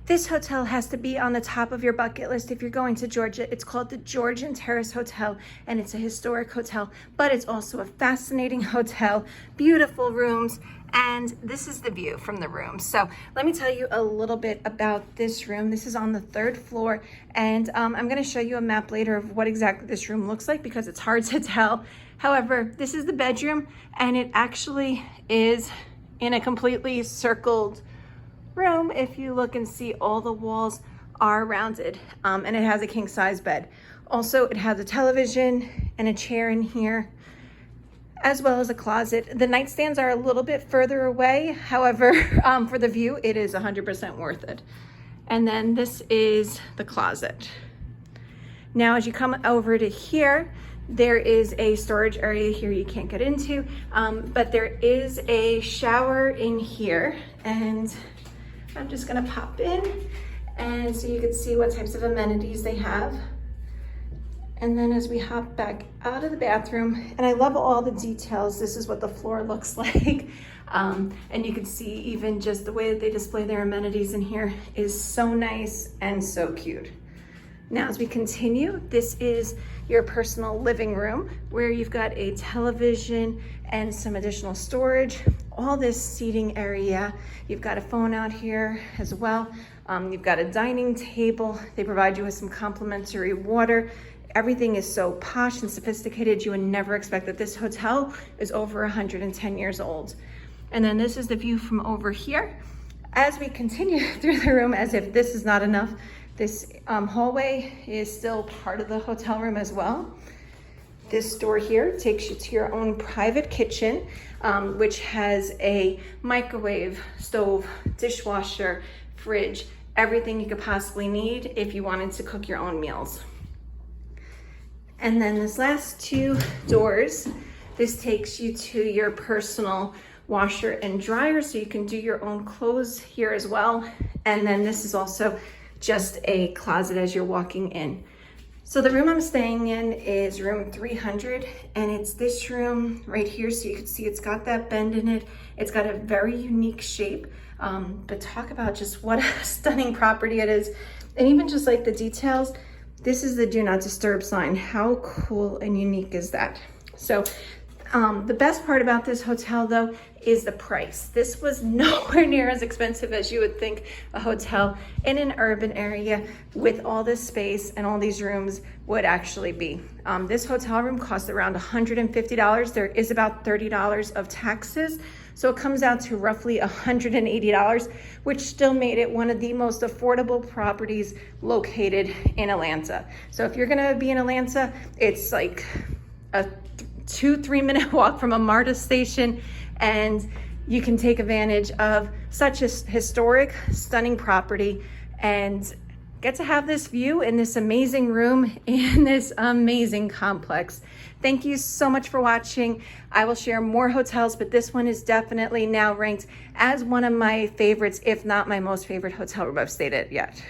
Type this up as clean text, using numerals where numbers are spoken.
This hotel has to be on the top of your bucket list if you're going to Georgia. It's called the Georgian Terrace Hotel, and it's a historic hotel, but it's also a fascinating hotel, beautiful rooms, and this is the view from the room. So let me tell you a little bit about this room. This is on the 3rd floor, and I'm gonna show you a map later of what exactly this room looks like because it's hard to tell. However, this is the bedroom, and it actually is in a completely circled room. If you look and see, all the walls are rounded, and it has a king size bed. Also, it has a television and a chair in here, as well as a closet. The nightstands are a little bit further away. However, for the view, it is 100% worth it. And then this is the closet. Now, as you come over to here, there is a storage area here you can't get into, but there is a shower in here, and I'm just gonna pop in and so you can see what types of amenities they have. And then as we hop back out of the bathroom, and I love all the details, this is what the floor looks like. And you can see even just the way that they display their amenities in here is so nice and so cute. Now, as we continue, this is your personal living room where you've got a television and some additional storage, all this seating area. You've got a phone out here as well. You've got a dining table. They provide you with some complimentary water. Everything is so posh and sophisticated. You would never expect that this hotel is over 110 years old. And then this is the view from over here. As we continue through the room, as if this is not enough, this hallway is still part of the hotel room as well. This door here takes you to your own private kitchen, which has a microwave, stove, dishwasher, fridge, everything you could possibly need if you wanted to cook your own meals. And then this last 2 doors, this takes you to your personal washer and dryer, so you can do your own clothes here as well. And then this is also just a closet as you're walking in. So the room I'm staying in is room 300, and it's this room right here. So you can see it's got that bend in it. It's got a very unique shape, but talk about just what a stunning property it is. And even just like the details, this is the do not disturb sign. How cool and unique is that? So the best part about this hotel though is the price. This was nowhere near as expensive as you would think a hotel in an urban area with all this space and all these rooms would actually be. This hotel room costs around $150. There is about $30 of taxes. So it comes out to roughly $180, which still made it one of the most affordable properties located in Atlanta. So if you're gonna be in Atlanta, it's like a 2-3 minute walk from a MARTA station, and you can take advantage of such a historic, stunning property and get to have this view in this amazing room in this amazing complex. Thank you so much for watching. I will share more hotels, but this one is definitely now ranked as one of my favorites, if not my most favorite hotel room I've stayed at yet.